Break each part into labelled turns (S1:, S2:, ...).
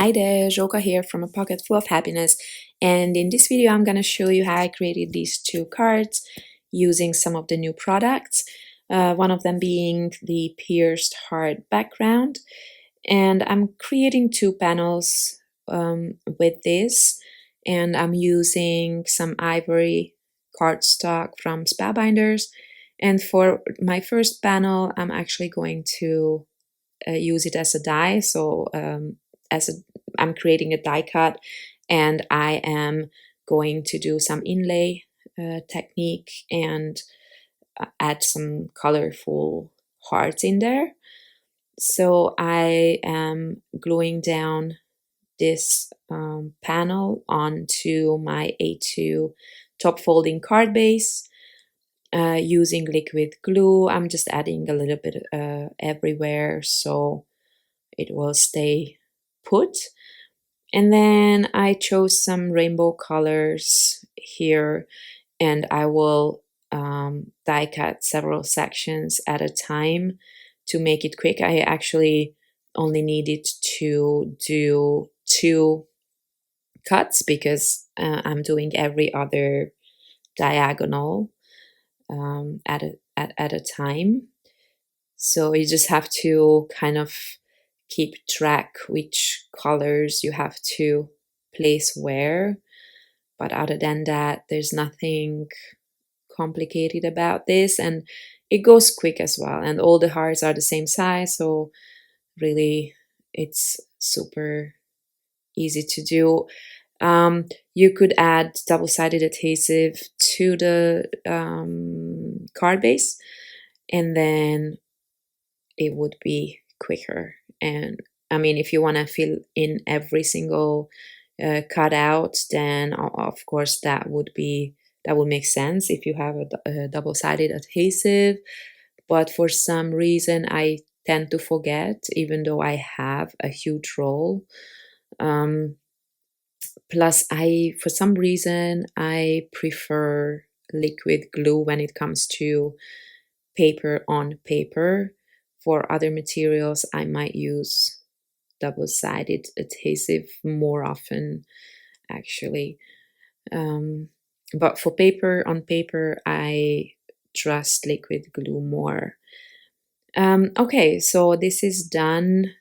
S1: Hi there, Joka here from A Pocket Full of Happiness, and in this video I'm going to show you how I created these two cards using some of the new products, one of them being the pierced heart background, and I'm creating two panels with this, and I'm using some ivory cardstock from Spellbinders, and for my first panel I'm actually going to use it as a die, so I'm creating a die cut and I am going to do some inlay technique and add some colorful hearts in there. So I am gluing down this panel onto my A2 top folding card base using liquid glue. I'm just adding a little bit everywhere so it will stay put. And then I chose some rainbow colors here, and I will die cut several sections at a time to make it quick. I actually only needed to do 2 cuts because I'm doing every other diagonal at a time. So you just have to kind of keep track which colors you have to place where. But other than that, there's nothing complicated about this, and it goes quick as well. And all the hearts are the same size, so really it's super easy to do. You could add double-sided adhesive to the card base, and then it would be quicker. And I mean, if you want to fill in every single cutout, then of course that would make sense if you have a double-sided adhesive. But for some reason, I tend to forget, even though I have a huge roll. Plus, for some reason, I prefer liquid glue when it comes to paper on paper. For other materials, I might use double-sided adhesive more often, actually. But for paper on paper, I trust liquid glue more. Okay, so this is done.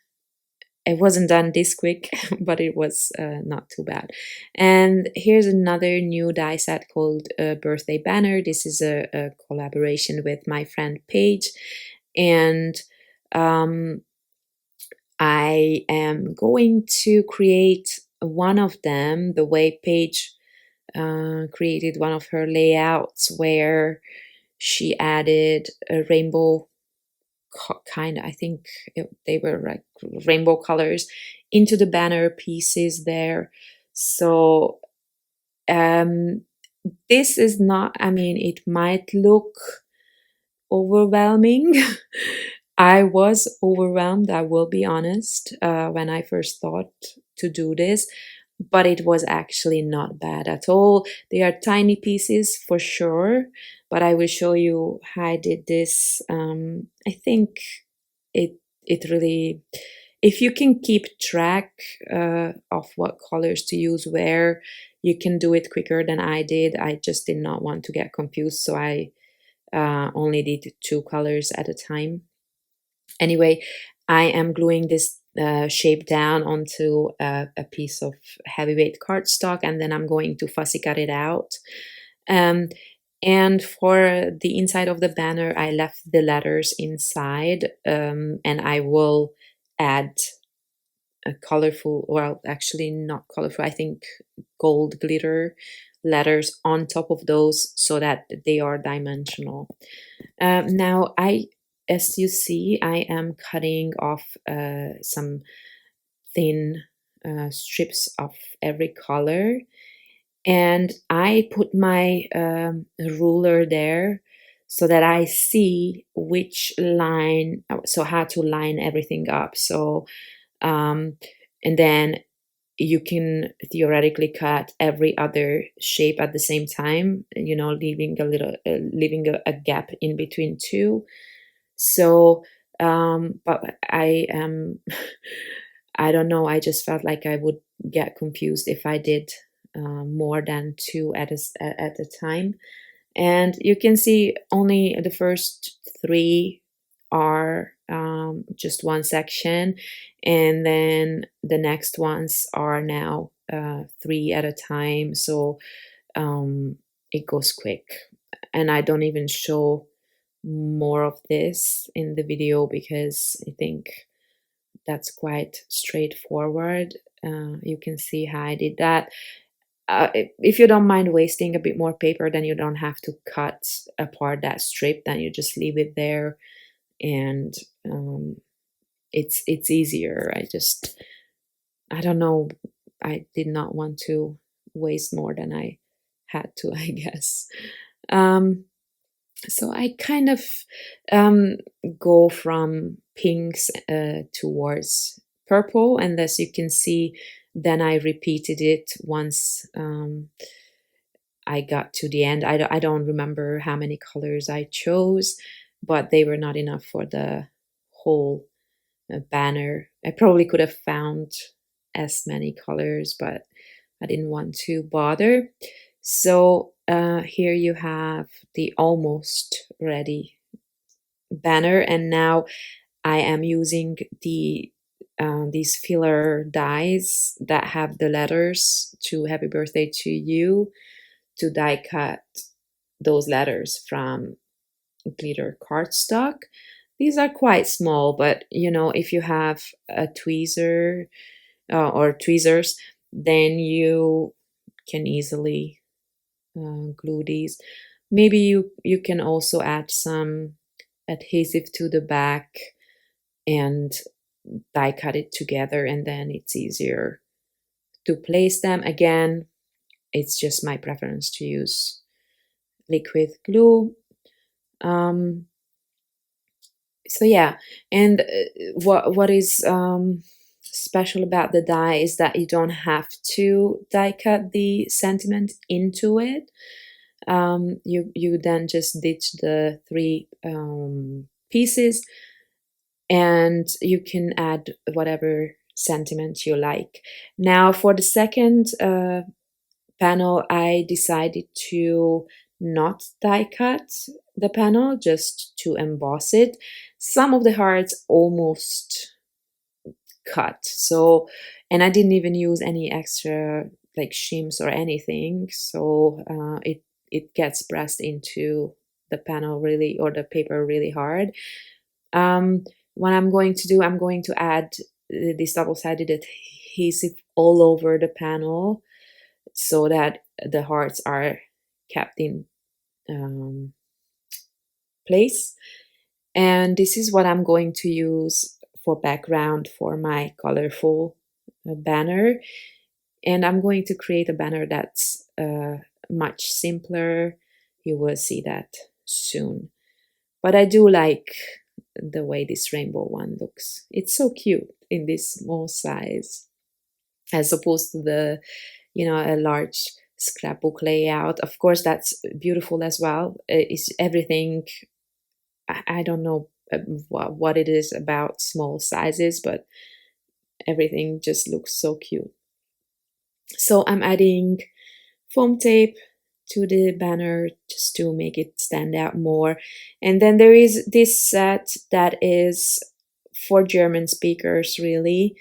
S1: It wasn't done this quick, but it was not too bad. And here's another new die set called Birthday Banner. This is a collaboration with my friend Paige, and I am going to create one of them the way Paige created one of her layouts, where she added a rainbow kind of, I think they were like rainbow colors into the banner pieces there. So this is not, I mean, it might look overwhelming. I was overwhelmed, I will be honest, when I first thought to do this, but it was actually not bad at all. They are tiny pieces for sure, but I will show you how I did this. I think it really, if you can keep track of what colors to use where, you can do it quicker than I did. I just did not want to get confused, so I only did 2 colors at a time. Anyway, I am gluing this shape down onto a piece of heavyweight cardstock, and then I'm going to fussy cut it out. And for the inside of the banner, I left the letters inside, and I will add a colorful, well, actually not colorful, I think gold glitter letters on top of those so that they are dimensional. Now, as you see, I am cutting off some thin strips of every color, and I put my ruler there so that I see which line, so how to line everything up. So, and then you can theoretically cut every other shape at the same time, you know, leaving a gap in between two. So, but I am I don't know, I just felt like I would get confused if I did more than two at a time. And you can see only the first three are just one section, and then the next ones are now three at a time, so it goes quick. And I don't even show more of this in the video because I think that's quite straightforward. You can see how I did that. If you don't mind wasting a bit more paper, then you don't have to cut apart that strip, then you just leave it there, and it's easier. I don't know, I did not want to waste more than I had to, I guess. So I kind of go from pinks towards purple, and as you can see, then I repeated it once I got to the end. I don't remember how many colors I chose, but they were not enough for the whole banner. I probably could have found as many colors, but I didn't want to bother. So here you have the almost ready banner, and now I am using these filler dies that have the letters to Happy Birthday to You to die cut those letters from glitter cardstock. These are quite small, but you know, if you have a tweezer or tweezers, then you can easily glue these. Maybe you can also add some adhesive to the back and die cut it together, and then it's easier to place them. Again, it's just my preference to use liquid glue. So yeah, and what is special about the die is that you don't have to die cut the sentiment into it. You then just ditch the three pieces, and you can add whatever sentiment you like. Now for the second panel, I decided to not die cut the panel, just to emboss it. Some of the hearts almost cut, so, and I didn't even use any extra like shims or anything, so it gets pressed into the panel really, or the paper really hard. What I'm going to do, I'm going to add this double-sided adhesive all over the panel so that the hearts are kept in place. And this is what I'm going to use for background for my colorful banner. And I'm going to create a banner that's much simpler. You will see that soon. But I do like the way this rainbow one looks. It's so cute in this small size, as opposed to the, you know, a large scrapbook layout. Of course, that's beautiful as well. It's everything. I don't know what it is about small sizes, but everything just looks so cute. So I'm adding foam tape to the banner just to make it stand out more. And then there is this set that is for German speakers, really.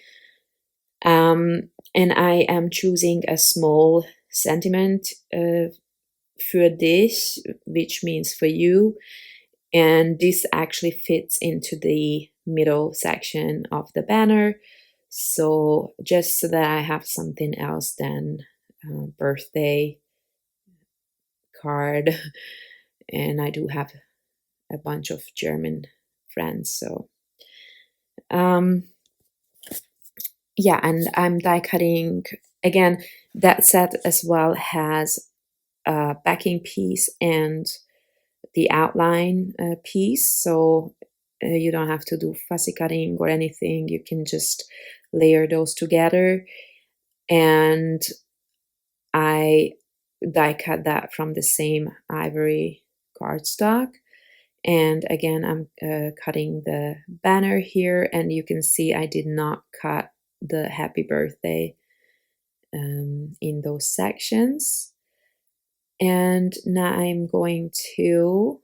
S1: And I am choosing a small sentiment für dich, which means for you. And this actually fits into the middle section of the banner. So just so that I have something else than birthday card. And I do have a bunch of German friends, so yeah, and I'm die cutting again. That set as well has a backing piece and the outline piece, so you don't have to do fussy cutting or anything. You can just layer those together, and I die cut that from the same ivory cardstock. And again, I'm cutting the banner here, and you can see I did not cut the happy birthday in those sections. And now I'm going to,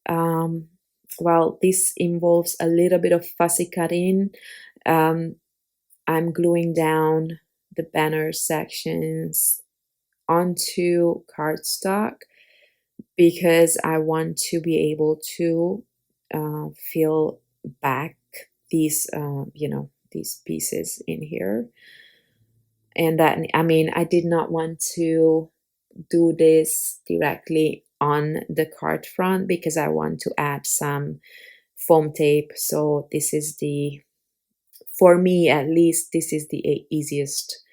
S1: well, this involves a little bit of fussy cutting. I'm gluing down the banner sections onto cardstock because I want to be able to fill back these, these pieces in here. And that, I mean, I did not want to do this directly on the card front because I want to add some foam tape. So this is for me at least, this is the easiest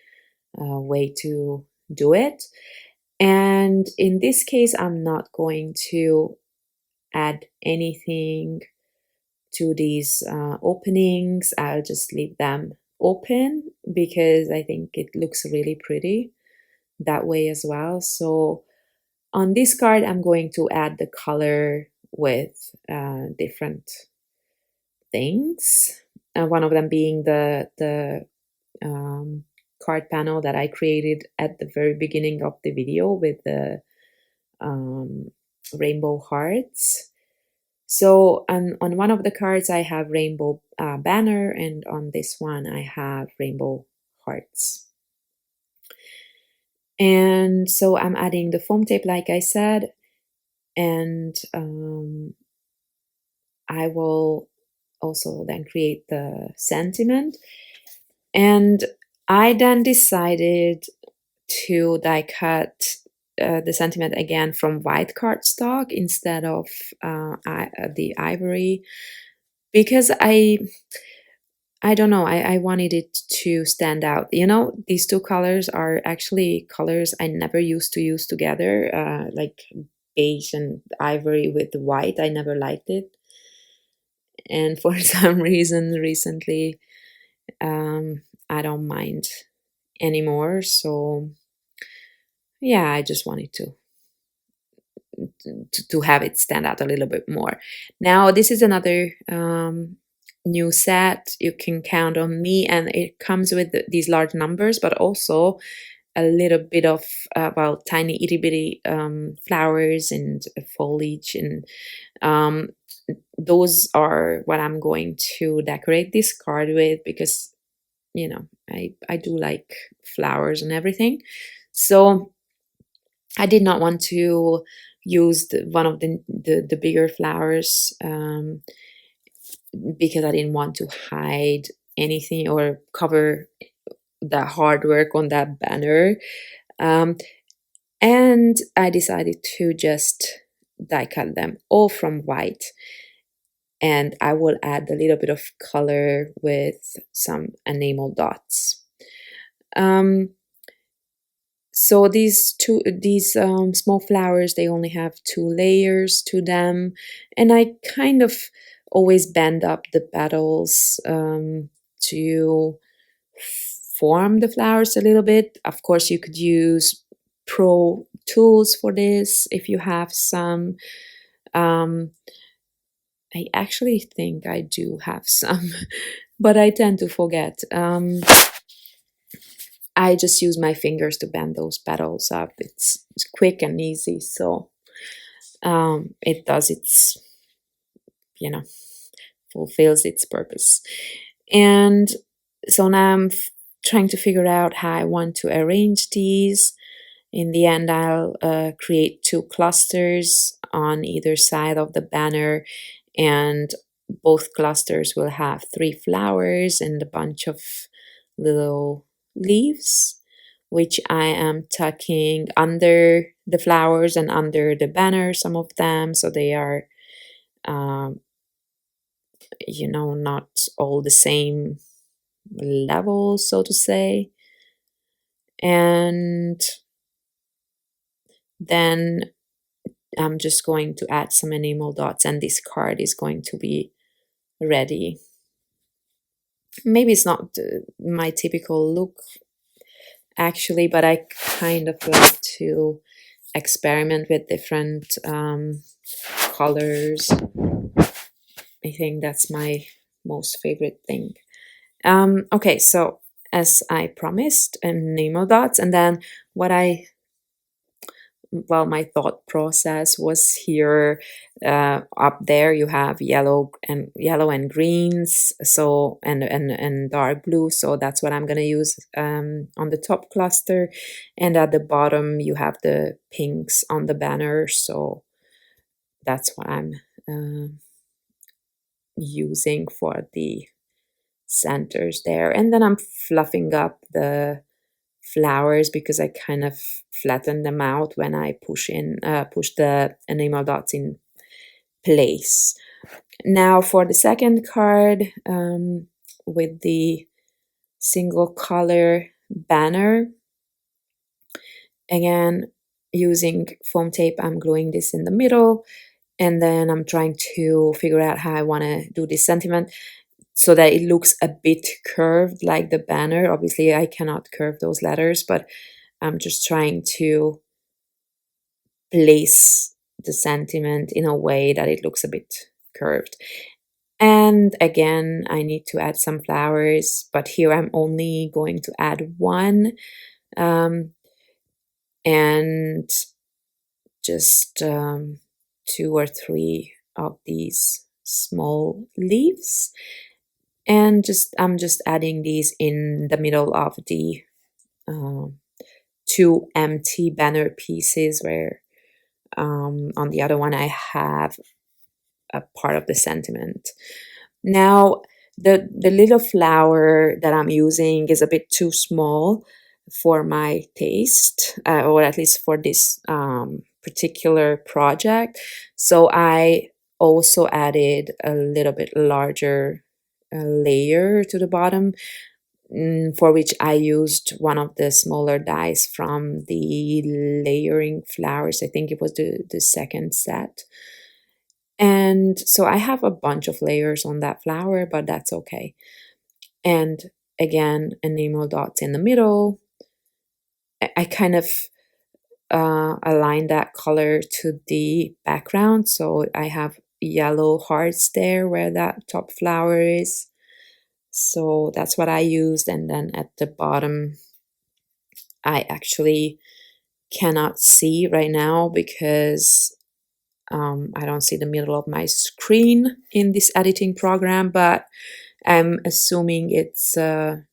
S1: way to do it. And in this case, I'm not going to add anything to these openings. I'll just leave them open because I think it looks really pretty that way as well. So on this card, I'm going to add the color with different things. One of them being the card panel that I created at the very beginning of the video with the rainbow hearts. So on one of the cards I have rainbow banner, and on this one I have rainbow hearts. And so I'm adding the foam tape like I said, and I will also then create the sentiment. And I then decided to die cut the sentiment again from white cardstock instead of the ivory, because I don't know, I wanted it to stand out. You know, these two colors are actually colors I never used to use together, like beige and ivory with white. I never liked it. And for some reason recently, I don't mind anymore. So yeah, I just wanted to have it stand out a little bit more. Now this is another new set. You can count on me, and it comes with these large numbers, but also a little bit of well, tiny itty bitty flowers and foliage, and those are what I'm going to decorate this card with, because you know I do like flowers and everything. So I did not want to use one of the bigger flowers because I didn't want to hide anything or cover the hard work on that banner. And I decided to just die cut them all from white. And I will add a little bit of color with some enamel dots. So these small flowers, they only have 2 layers to them, and I kind of always bend up the petals to form the flowers a little bit. Of course, you could use Pro Tools for this if you have some. I actually think I do have some, but I tend to forget. I just use my fingers to bend those petals up. It's quick and easy, so it does its, fulfills its purpose. And so now I'm trying to figure out how I want to arrange these. In the end, I'll create 2 clusters on either side of the banner, and both clusters will have 3 flowers and a bunch of little leaves, which I am tucking under the flowers and under the banner, some of them, so they are, not all the same level, so to say. And then I'm just going to add some enamel dots, and this card is going to be ready. Maybe it's not my typical look actually, but I kind of like to experiment with different colors. I think that's my most favorite thing. Okay, so as I promised, enamel dots, and then what my thought process was here. Up there you have yellow and greens, so and dark blue, so that's what I'm gonna use on the top cluster, and at the bottom you have the pinks on the banner, so that's what I'm using for the centers there. And then I'm fluffing up the flowers because I kind of flatten them out when I push the enamel dots in place. Now for the second card, with the single color banner, again using foam tape, I'm gluing this in the middle, and then I'm trying to figure out how I want to do this sentiment so that it looks a bit curved like the banner. Obviously I cannot curve those letters, but I'm just trying to place the sentiment in a way that it looks a bit curved. And again, I need to add some flowers, but here I'm only going to add one, and just 2 or 3 of these small leaves. And I'm just adding these in the middle of the 2 empty banner pieces, where on the other one I have a part of the sentiment. Now the little flower that I'm using is a bit too small for my taste, or at least for this particular project, so I also added a little bit larger layer to the bottom, for which I used one of the smaller dies from the layering flowers. I think it was the second set. And so I have a bunch of layers on that flower, but that's okay. And again, enamel dots in the middle. I kind of align that color to the background, so I have yellow hearts there where that top flower is. So that's what I used, and then at the bottom I actually cannot see right now because I don't see the middle of my screen in this editing program, but I'm assuming it's a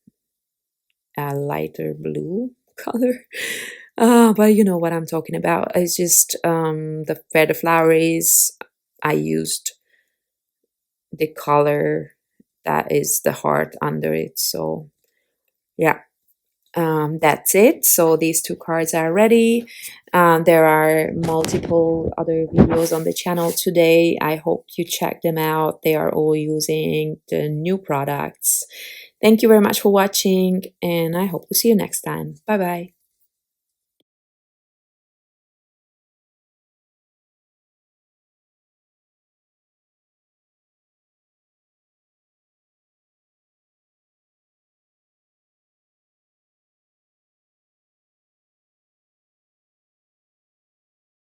S1: lighter blue color. But you know what I'm talking about. It's just where the flower is, I used the color that is the heart under it. So yeah, that's it. So these 2 cards are ready. There are multiple other videos on the channel today. I hope you check them out. They are all using the new products. Thank you very much for watching, and I hope to see you next time. Bye bye.